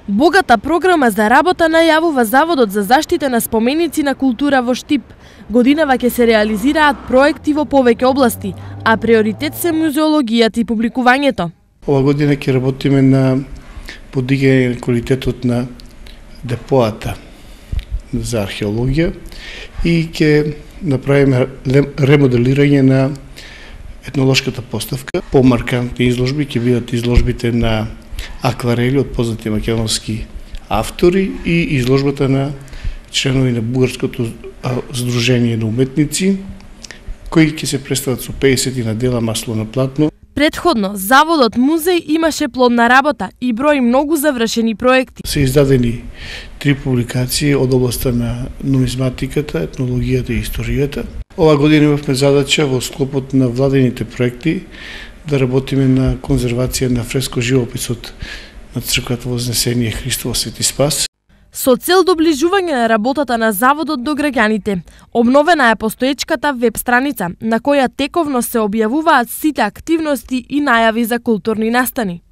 Богата програма за работа најавува Заводот за заштита на споменици на култура во Штип. Годинава ќе се реализираат проекти во повеќе области, а приоритет се музеологијата и публикувањето. Ова година ќе работиме на подигање на квалитетот на депоата за археологија и ќе направиме ремоделирање на етнолошката поставка. Помаркантни изложби ќе бидат изложбите на акварели од познати македонски автори и изложбата на членови на Бугарското Сдружение на уметници, кои ќе се представат со 50 на дела масло на платно. Предходно, Заводот музеј имаше плодна работа и брои многу завршени проекти. Се издадени 3 публикации од областа на нумизматиката, етнологијата и историјата. Ова година имавме задача во склопот на владените проекти да работиме на конзервација на фреско живописот на црквата Вознесение Христово Свети Спас. Со цел доближување на работата на Заводот до граѓаните, обновена е постоечката веб страница, на која тековно се објавуваат сите активности и најави за културни настани.